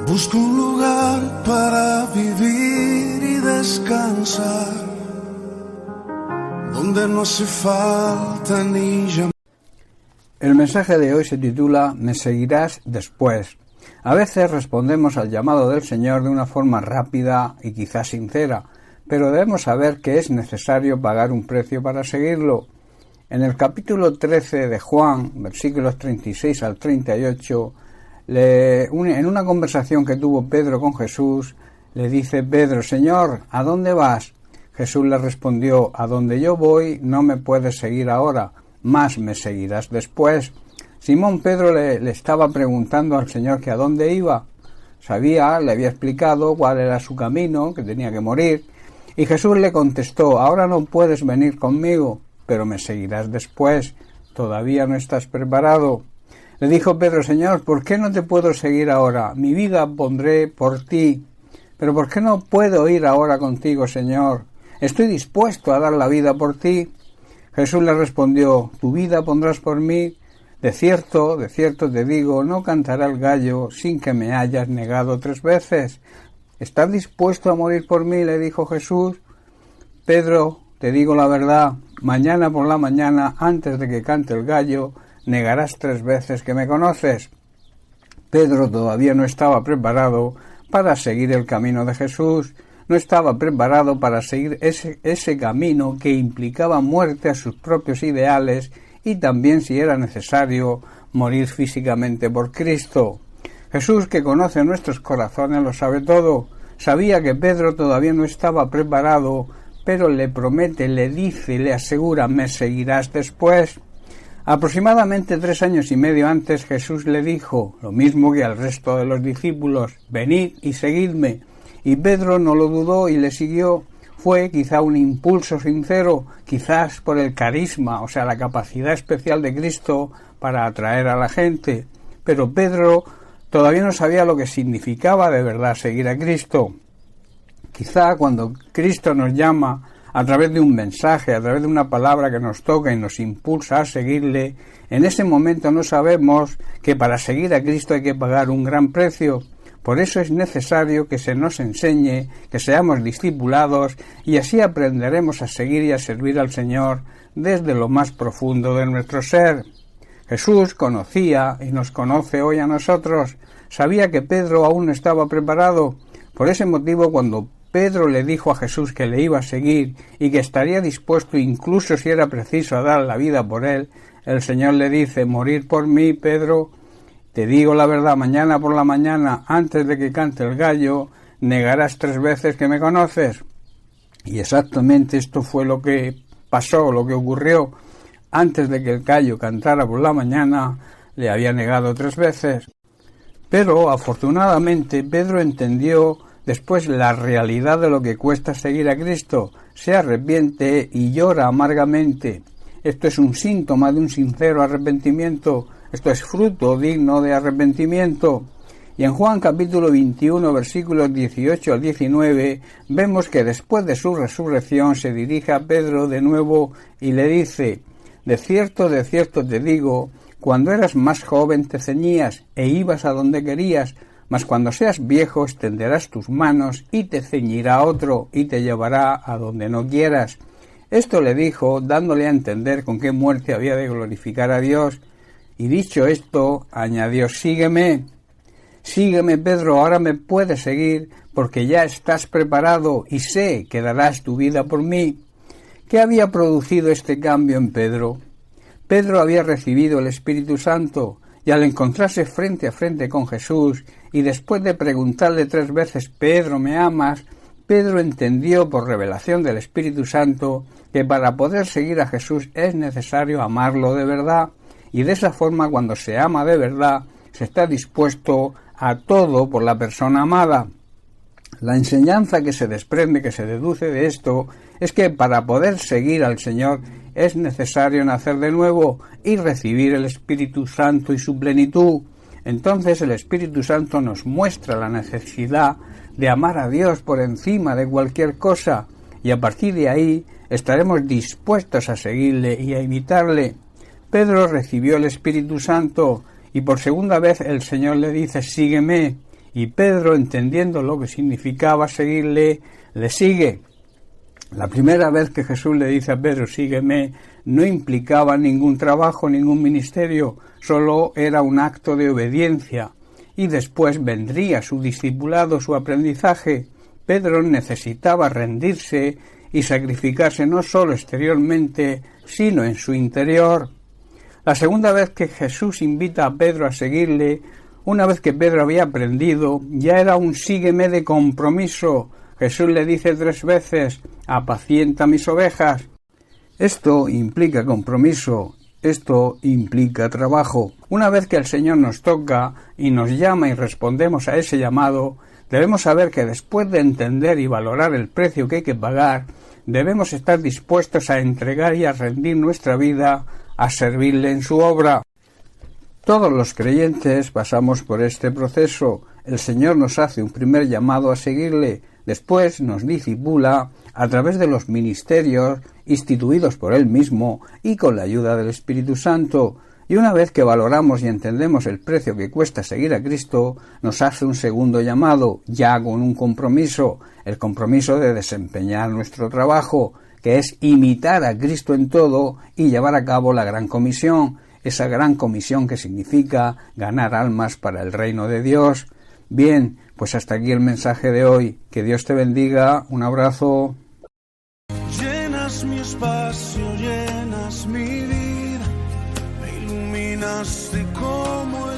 Busco un lugar para vivir y descansar, donde no hace falta ni llamar. El mensaje de hoy se titula Me seguirás después. A veces respondemos al llamado del Señor de una forma rápida y quizás sincera, pero debemos saber que es necesario pagar un precio para seguirlo. En el capítulo 13 de Juan, versículos 36 al 38, en una conversación que tuvo Pedro con Jesús, le dice Pedro: Señor, ¿a dónde vas? Jesús le respondió: a donde yo voy no me puedes seguir ahora, mas me seguirás después. Simón Pedro le estaba preguntando al Señor que a dónde iba. Le había explicado cuál era su camino, que tenía que morir, y Jesús le contestó: ahora no puedes venir conmigo, pero me seguirás después, todavía no estás preparado. Le dijo Pedro: Señor, ¿por qué no te puedo seguir ahora? Mi vida pondré por ti. Pero ¿por qué no puedo ir ahora contigo, Señor? Estoy dispuesto a dar la vida por ti. Jesús le respondió: tu vida pondrás por mí. De cierto te digo, no cantará el gallo sin que me hayas negado 3 veces. ¿Estás dispuesto a morir por mí?, le dijo Jesús. Pedro, te digo la verdad, mañana por la mañana, antes de que cante el gallo, negarás 3 veces que me conoces. Pedro todavía no estaba preparado para seguir el camino de Jesús. No estaba preparado para seguir ese camino que implicaba muerte a sus propios ideales y también, si era necesario, morir físicamente por Cristo. Jesús, que conoce nuestros corazones, lo sabe todo. Sabía que Pedro todavía no estaba preparado, pero le promete, le dice, le asegura: me seguirás después. Aproximadamente 3 años y medio antes, Jesús le dijo lo mismo que al resto de los discípulos: venid y seguidme. Y Pedro no lo dudó y le siguió. Fue quizá un impulso sincero, quizás por el carisma, o sea, la capacidad especial de Cristo para atraer a la gente. Pero Pedro todavía no sabía lo que significaba de verdad seguir a Cristo. Quizá cuando Cristo nos llama a través de un mensaje, a través de una palabra que nos toca y nos impulsa a seguirle, en ese momento no sabemos que para seguir a Cristo hay que pagar un gran precio. Por eso es necesario que se nos enseñe, que seamos discipulados, y así aprenderemos a seguir y a servir al Señor desde lo más profundo de nuestro ser. Jesús conocía y nos conoce hoy a nosotros. Sabía que Pedro aún no estaba preparado. Por ese motivo, cuando Pedro le dijo a Jesús que le iba a seguir y que estaría dispuesto, incluso si era preciso, a dar la vida por él, el Señor le dice: morir por mí, Pedro. Te digo la verdad, mañana por la mañana, antes de que cante el gallo, negarás 3 veces que me conoces. Y exactamente esto fue lo que pasó, lo que ocurrió. Antes de que el gallo cantara por la mañana, le había negado 3 veces. Pero, afortunadamente, Pedro entendió después la realidad de lo que cuesta seguir a Cristo. Se arrepiente y llora amargamente. Esto es un síntoma de un sincero arrepentimiento. Esto es fruto digno de arrepentimiento. Y en Juan capítulo 21, versículos 18 al 19, vemos que después de su resurrección se dirige a Pedro de nuevo y le dice: de cierto te digo, cuando eras más joven te ceñías e ibas a donde querías, mas cuando seas viejo extenderás tus manos y te ceñirá otro y te llevará a donde no quieras. Esto le dijo, dándole a entender con qué muerte había de glorificar a Dios. Y dicho esto, añadió: sígueme, Pedro, ahora me puedes seguir, porque ya estás preparado y sé que darás tu vida por mí. ¿Qué había producido este cambio en Pedro? Pedro había recibido el Espíritu Santo, y al encontrarse frente a frente con Jesús, y después de preguntarle 3 veces: Pedro, ¿me amas?, Pedro entendió por revelación del Espíritu Santo que para poder seguir a Jesús es necesario amarlo de verdad. Y de esa forma, cuando se ama de verdad, se está dispuesto a todo por la persona amada. La enseñanza que se desprende, que se deduce de esto, es que para poder seguir al Señor es necesario nacer de nuevo y recibir el Espíritu Santo y su plenitud. Entonces el Espíritu Santo nos muestra la necesidad de amar a Dios por encima de cualquier cosa, y a partir de ahí estaremos dispuestos a seguirle y a imitarle. Pedro recibió el Espíritu Santo y por segunda vez el Señor le dice: sígueme, y Pedro, entendiendo lo que significaba seguirle, le sigue. La primera vez que Jesús le dice a Pedro, sígueme, no implicaba ningún trabajo, ningún ministerio, solo era un acto de obediencia, y después vendría su discipulado, su aprendizaje. Pedro necesitaba rendirse y sacrificarse no solo exteriormente, sino en su interior. La segunda vez que Jesús invita a Pedro a seguirle, una vez que Pedro había aprendido, ya era un sígueme de compromiso. Jesús le dice 3 veces, apacienta mis ovejas. Esto implica compromiso, esto implica trabajo. Una vez que el Señor nos toca y nos llama y respondemos a ese llamado, debemos saber que después de entender y valorar el precio que hay que pagar, debemos estar dispuestos a entregar y a rendir nuestra vida a servirle en su obra. Todos los creyentes pasamos por este proceso. El Señor nos hace un primer llamado a seguirle, después nos discipula a través de los ministerios instituidos por Él mismo y con la ayuda del Espíritu Santo. Y una vez que valoramos y entendemos el precio que cuesta seguir a Cristo, nos hace un segundo llamado, ya con un compromiso, el compromiso de desempeñar nuestro trabajo, que es imitar a Cristo en todo y llevar a cabo la Gran Comisión, esa Gran Comisión que significa ganar almas para el reino de Dios. Bien, pues hasta aquí el mensaje de hoy. Que Dios te bendiga. Un abrazo. Llenas mi espacio, llenas mi vida, me iluminaste como